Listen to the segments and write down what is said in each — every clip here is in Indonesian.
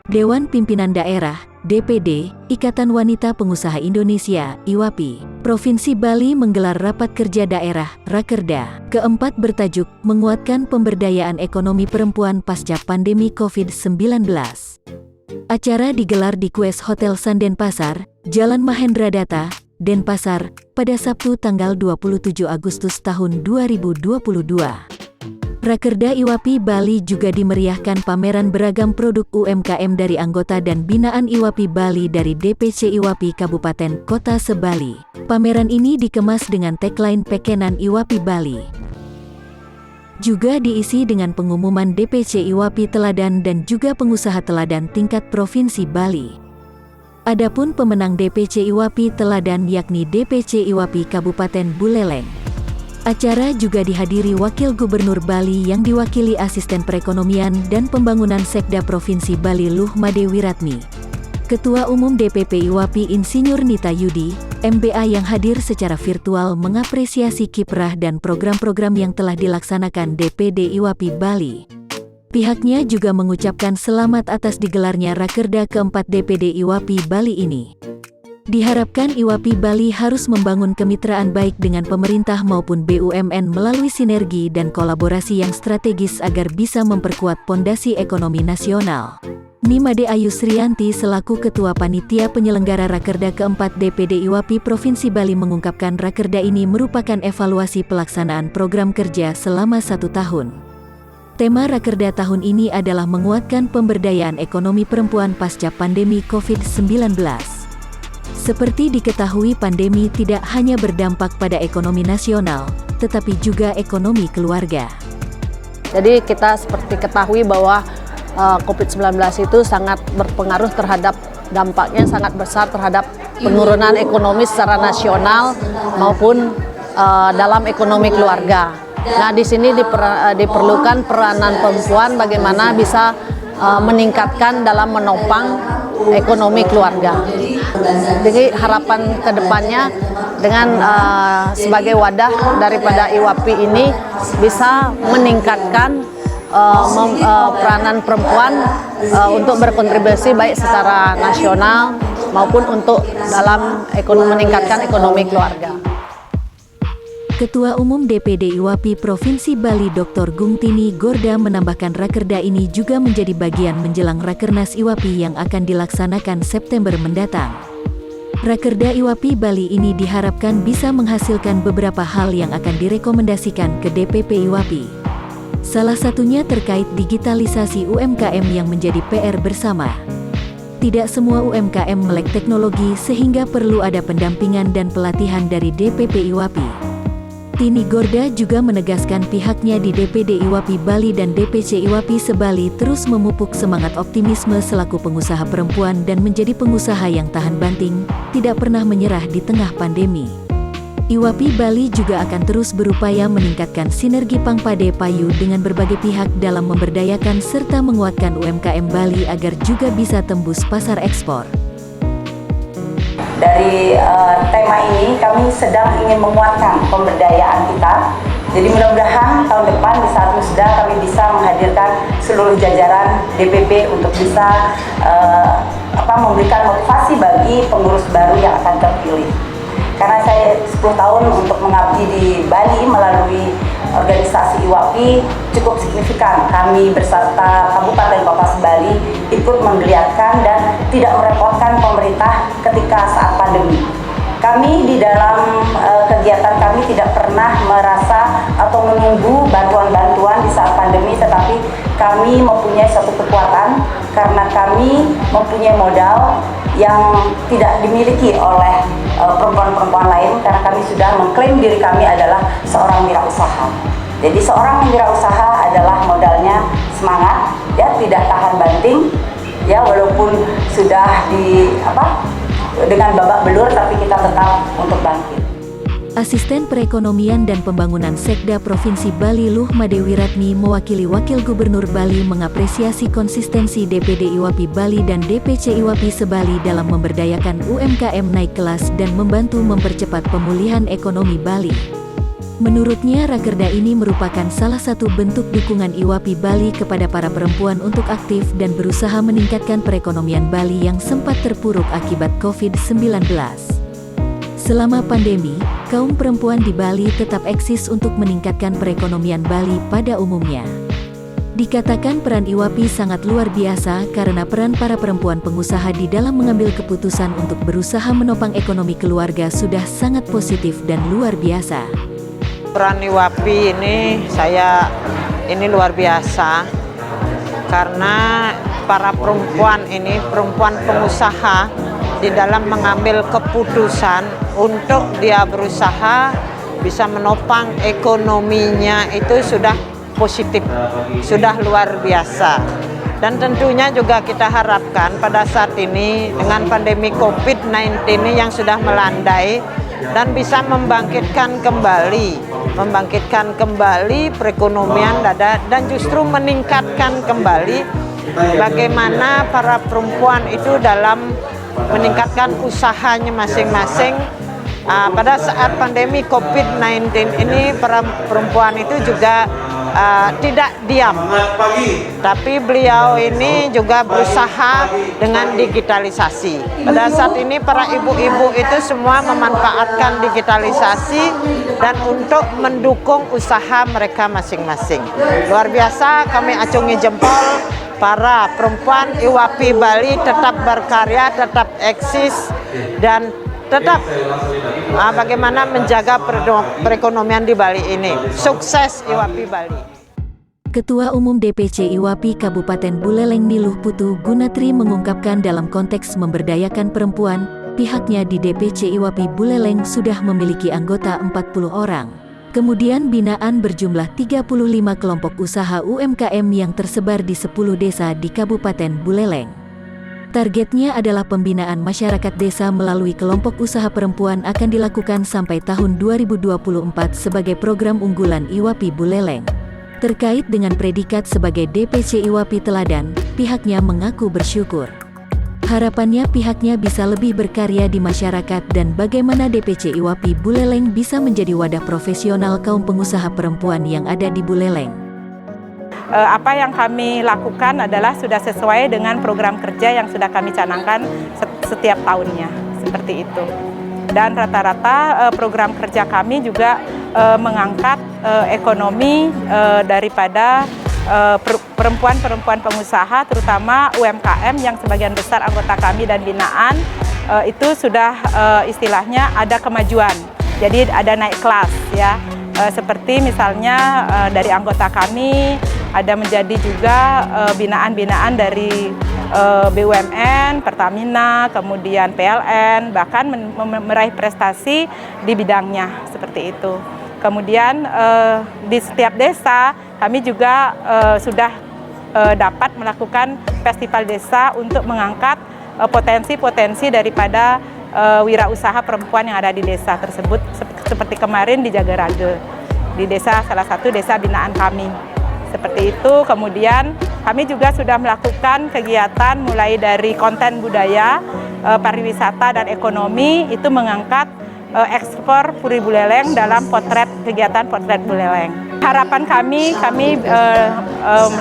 Dewan Pimpinan Daerah, DPD, Ikatan Wanita Pengusaha Indonesia, IWAPI, Provinsi Bali menggelar Rapat Kerja Daerah, Rakerda, keempat bertajuk Menguatkan Pemberdayaan Ekonomi Perempuan Pasca Pandemi COVID-19. Acara digelar di Quest Hotel Sun Denpasar, Jalan Mahendra Data, Denpasar, pada Sabtu tanggal 27 Agustus tahun 2022. Rakerda IWAPI Bali juga dimeriahkan pameran beragam produk UMKM dari anggota dan binaan IWAPI Bali dari DPC IWAPI Kabupaten Kota Sebali. Pameran ini dikemas dengan tagline Pekenan IWAPI Bali. Juga diisi dengan pengumuman DPC IWAPI Teladan dan juga pengusaha teladan tingkat Provinsi Bali. Adapun pemenang DPC IWAPI Teladan yakni DPC IWAPI Kabupaten Buleleng. Acara juga dihadiri Wakil Gubernur Bali yang diwakili Asisten Perekonomian dan Pembangunan Sekda Provinsi Bali Luh Made Wiratmi. Ketua Umum DPP IWAPI Insinyur Nita Yudi, MBA yang hadir secara virtual mengapresiasi kiprah dan program-program yang telah dilaksanakan DPD IWAPI Bali. Pihaknya juga mengucapkan selamat atas digelarnya Rakerda keempat DPD IWAPI Bali ini. Diharapkan IWAPI Bali harus membangun kemitraan baik dengan pemerintah maupun BUMN melalui sinergi dan kolaborasi yang strategis agar bisa memperkuat pondasi ekonomi nasional. Nimade Ayu Srianti selaku Ketua Panitia Penyelenggara Rakerda keempat DPD IWAPI Provinsi Bali mengungkapkan Rakerda ini merupakan evaluasi pelaksanaan program kerja selama 1 tahun. Tema Rakerda tahun ini adalah menguatkan pemberdayaan ekonomi perempuan pasca pandemi COVID-19. Seperti diketahui, pandemi tidak hanya berdampak pada ekonomi nasional, tetapi juga ekonomi keluarga. Jadi kita seperti ketahui bahwa COVID-19 itu sangat berpengaruh terhadap dampaknya sangat besar terhadap penurunan ekonomi secara nasional maupun dalam ekonomi keluarga. Nah, di sini diperlukan peranan perempuan bagaimana bisa meningkatkan dalam menopang ekonomi keluarga. Jadi harapan kedepannya dengan sebagai wadah daripada IWAPI ini bisa meningkatkan peranan perempuan untuk berkontribusi baik secara nasional maupun untuk dalam meningkatkan ekonomi keluarga. Ketua Umum DPD IWAPI Provinsi Bali Dr. Gungtini Gorda menambahkan Rakerda ini juga menjadi bagian menjelang Rakernas IWAPI yang akan dilaksanakan September mendatang. Rakerda IWAPI Bali ini diharapkan bisa menghasilkan beberapa hal yang akan direkomendasikan ke DPP IWAPI. Salah satunya terkait digitalisasi UMKM yang menjadi PR bersama. Tidak semua UMKM melek teknologi sehingga perlu ada pendampingan dan pelatihan dari DPP IWAPI. Tini Gorda juga menegaskan pihaknya di DPD IWAPI Bali dan DPC IWAPI Sebali terus memupuk semangat optimisme selaku pengusaha perempuan dan menjadi pengusaha yang tahan banting, tidak pernah menyerah di tengah pandemi. IWAPI Bali juga akan terus berupaya meningkatkan sinergi Pangpade Payu dengan berbagai pihak dalam memberdayakan serta menguatkan UMKM Bali agar juga bisa tembus pasar ekspor. Dari tema ini kami sedang ingin menguatkan pemberdayaan kita. Jadi mudah-mudahan tahun depan di saat Musda kami bisa menghadirkan seluruh jajaran DPP untuk bisa memberikan motivasi bagi pengurus baru yang akan terpilih. Karena saya 10 tahun untuk mengabdi di Bali melalui organisasi IWAPI cukup signifikan. Kami beserta Kabupaten Kota Sebali ikut menggeliatkan dan tidak merepotkan pemerintah ketika saat pandemi. Kami di dalam kegiatan kami tidak pernah merasa atau menunggu bantuan-bantuan di saat pandemi, tetapi kami mempunyai suatu kekuatan karena kami mempunyai modal yang tidak dimiliki oleh perempuan-perempuan lain, karena kami sudah mengklaim diri kami adalah seorang wirausaha. Jadi seorang wirausaha adalah modalnya semangat, ya, tidak tahan banting, ya, walaupun sudah dengan babak belur, tapi kita tetap untuk bangkit. Asisten Perekonomian dan Pembangunan Sekda Provinsi Bali Luh Made Wiratmi mewakili Wakil Gubernur Bali mengapresiasi konsistensi DPD IWAPI Bali dan DPC IWAPI Sebali dalam memberdayakan UMKM naik kelas dan membantu mempercepat pemulihan ekonomi Bali. Menurutnya, Rakerda ini merupakan salah satu bentuk dukungan IWAPI Bali kepada para perempuan untuk aktif dan berusaha meningkatkan perekonomian Bali yang sempat terpuruk akibat COVID-19. Selama pandemi, kaum perempuan di Bali tetap eksis untuk meningkatkan perekonomian Bali pada umumnya. Dikatakan peran IWAPI sangat luar biasa karena peran para perempuan pengusaha di dalam mengambil keputusan untuk berusaha menopang ekonomi keluarga sudah sangat positif dan luar biasa. Peran IWAPI ini luar biasa karena para perempuan ini perempuan pengusaha di dalam mengambil keputusan untuk dia berusaha bisa menopang ekonominya itu sudah positif, sudah luar biasa. Dan tentunya juga kita harapkan pada saat ini dengan pandemi COVID-19 ini yang sudah melandai dan bisa membangkitkan kembali perekonomian dan justru meningkatkan kembali bagaimana para perempuan itu dalam meningkatkan usahanya masing-masing. Pada saat pandemi COVID-19 ini para perempuan itu juga tidak diam, tapi beliau ini juga berusaha dengan digitalisasi. Pada saat ini para ibu-ibu itu semua memanfaatkan digitalisasi dan untuk mendukung usaha mereka masing-masing. Luar biasa, kami acungi jempol para perempuan IWAPI Bali tetap berkarya, tetap eksis dan tetap bagaimana menjaga perekonomian di Bali ini. Sukses IWAPI Bali. Ketua Umum DPC IWAPI Kabupaten Buleleng Niluh Putu Gunatri mengungkapkan dalam konteks memberdayakan perempuan, pihaknya di DPC IWAPI Buleleng sudah memiliki anggota 40 orang. Kemudian binaan berjumlah 35 kelompok usaha UMKM yang tersebar di 10 desa di Kabupaten Buleleng. Targetnya adalah pembinaan masyarakat desa melalui kelompok usaha perempuan akan dilakukan sampai tahun 2024 sebagai program unggulan IWAPI Buleleng. Terkait dengan predikat sebagai DPC IWAPI Teladan, pihaknya mengaku bersyukur. Harapannya pihaknya bisa lebih berkarya di masyarakat dan bagaimana DPC IWAPI Buleleng bisa menjadi wadah profesional kaum pengusaha perempuan yang ada di Buleleng. Apa yang kami lakukan adalah sudah sesuai dengan program kerja yang sudah kami canangkan setiap tahunnya, seperti itu. Dan rata-rata program kerja kami juga mengangkat ekonomi daripada perempuan-perempuan pengusaha, terutama UMKM yang sebagian besar anggota kami dan binaan, itu sudah istilahnya ada kemajuan, jadi ada naik kelas ya. Seperti misalnya dari anggota kami ada menjadi juga binaan-binaan dari BUMN, Pertamina, kemudian PLN, bahkan meraih prestasi di bidangnya seperti itu. Kemudian di setiap desa kami juga sudah dapat melakukan festival desa untuk mengangkat potensi-potensi daripada wirausaha perempuan yang ada di desa tersebut, seperti kemarin di Jagarage, di desa salah satu desa binaan kami. Seperti itu. Kemudian kami juga sudah melakukan kegiatan mulai dari konten budaya, pariwisata dan ekonomi, itu mengangkat ekspor Puri Buleleng dalam kegiatan potret Buleleng. Harapan kami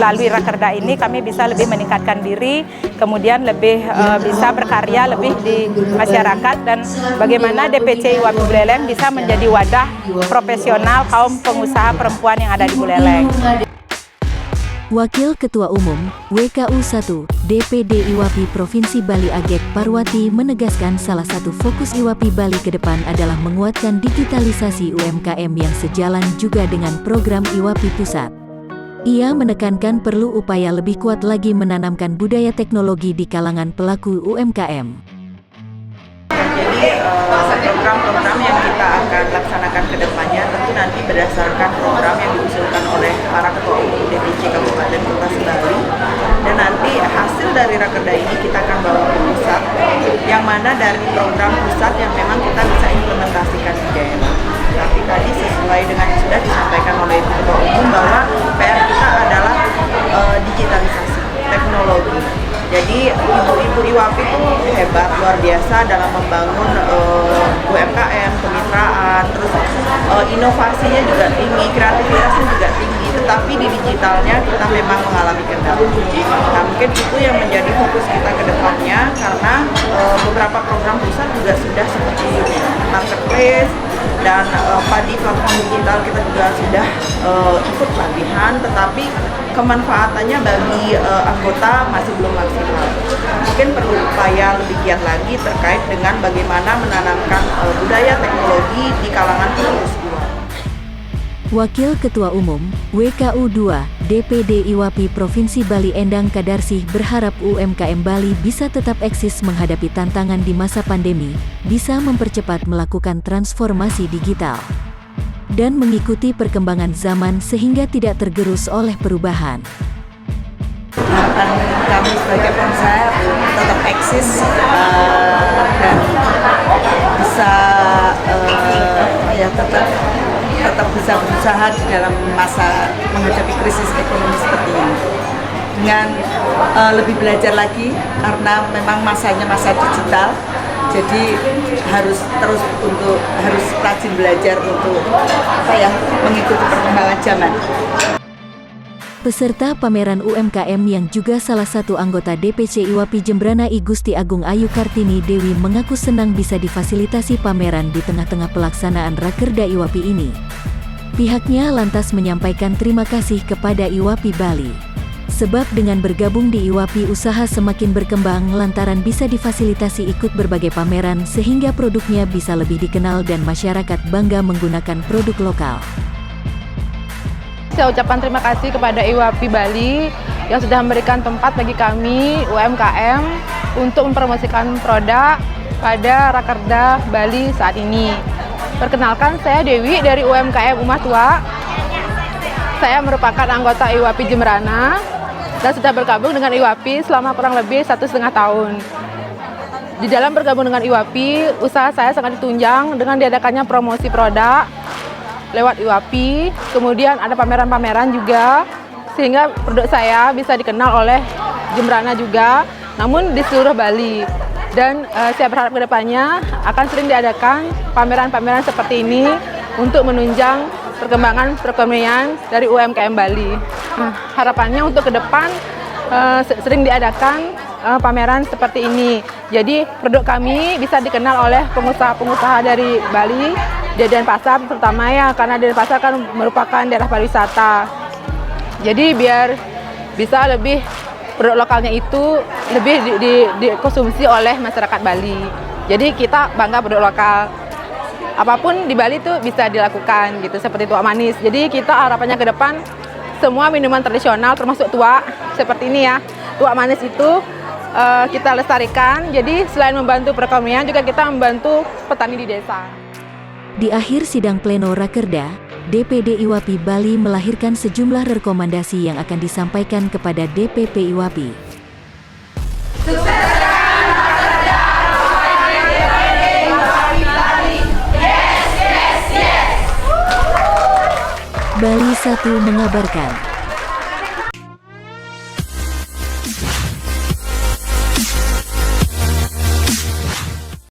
melalui Rakerda ini kami bisa lebih meningkatkan diri, kemudian lebih bisa berkarya lebih di masyarakat, dan bagaimana DPC IWAPI Buleleng bisa menjadi wadah profesional kaum pengusaha perempuan yang ada di Buleleng. Wakil Ketua Umum WKU 1 DPD IWAPI Provinsi Bali Agek Parwati menegaskan salah satu fokus IWAPI Bali ke depan adalah menguatkan digitalisasi UMKM yang sejalan juga dengan program IWAPI Pusat. Ia menekankan perlu upaya lebih kuat lagi menanamkan budaya teknologi di kalangan pelaku UMKM. Jadi program-program yang kita akan laksanakan ke depannya tentu nanti berdasarkan program yang diusulkan oleh para ketua umum DPC Kabupaten Kota Bali, dan nanti hasil dari Rakerda ini kita akan bawa ke pusat, yang mana dari program pusat yang memang kita bisa implementasikan di daerah. Tapi tadi sesuai dengan yang sudah disampaikan oleh ketua umum bahwa PR kita adalah digitalisasi teknologi. Jadi ibu-ibu IWAPI itu hebat, luar biasa dalam membangun UMKM, kemitraan, terus inovasinya juga digitalnya kita memang mengalami kendala. Nah, mungkin itu yang menjadi fokus kita ke depannya, karena beberapa program pusat juga sudah seperti marketplace dan padi platform digital kita juga sudah ikut latihan, tetapi kemanfaatannya bagi anggota masih belum maksimal. Mungkin perlu upaya lebih giat lagi terkait dengan bagaimana menanamkan budaya teknologi di kalangan pengurus IWAPI. Wakil Ketua Umum WKU 2 DPD IWAPI Provinsi Bali Endang Kadarsih berharap UMKM Bali bisa tetap eksis menghadapi tantangan di masa pandemi, bisa mempercepat melakukan transformasi digital, dan mengikuti perkembangan zaman sehingga tidak tergerus oleh perubahan. Harapan kami sebagai pengusaha tetap eksis dan bisa tetap bisa berusaha di dalam masa menghadapi krisis ekonomi seperti ini, dengan lebih belajar lagi karena memang masanya masa digital. Jadi harus rajin belajar untuk mengikuti perkembangan zaman. Peserta pameran UMKM yang juga salah satu anggota DPC IWAPI Jembrana I Gusti Agung Ayu Kartini Dewi mengaku senang bisa difasilitasi pameran di tengah-tengah pelaksanaan Rakerda IWAPI ini. Pihaknya lantas menyampaikan terima kasih kepada IWAPI Bali. Sebab dengan bergabung di IWAPI usaha semakin berkembang lantaran bisa difasilitasi ikut berbagai pameran sehingga produknya bisa lebih dikenal dan masyarakat bangga menggunakan produk lokal. Saya ucapkan terima kasih kepada IWAPI Bali yang sudah memberikan tempat bagi kami UMKM untuk mempromosikan produk pada Rakerda Bali saat ini. Perkenalkan, saya Dewi dari UMKM Umah Tua. Saya merupakan anggota IWAPI Jembrana dan sudah bergabung dengan IWAPI selama kurang lebih 1,5 tahun. Di dalam bergabung dengan IWAPI, usaha saya sangat ditunjang dengan diadakannya promosi produk lewat IWAPI, kemudian ada pameran-pameran juga, sehingga produk saya bisa dikenal oleh Jembrana juga, namun di seluruh Bali. Dan saya berharap kedepannya akan sering diadakan pameran-pameran seperti ini untuk menunjang perkembangan perekonomian dari UMKM Bali. Harapannya untuk ke depan sering diadakan pameran seperti ini. Jadi produk kami bisa dikenal oleh pengusaha-pengusaha dari Bali, di Denpasar terutama ya, karena Denpasar kan merupakan daerah pariwisata. Jadi biar bisa lebih produk lokalnya itu lebih dikonsumsi oleh masyarakat Bali. Jadi kita bangga produk lokal. Apapun di Bali itu bisa dilakukan gitu, seperti tuak manis. Jadi kita harapannya ke depan semua minuman tradisional termasuk tuak seperti ini ya. Tuak manis itu kita lestarikan. Jadi selain membantu perekonomian juga kita membantu petani di desa. Di akhir sidang pleno Rakerda, DPD IWAPI Bali melahirkan sejumlah rekomendasi yang akan disampaikan kepada DPP IWAPI. Bali 1 mengabarkan.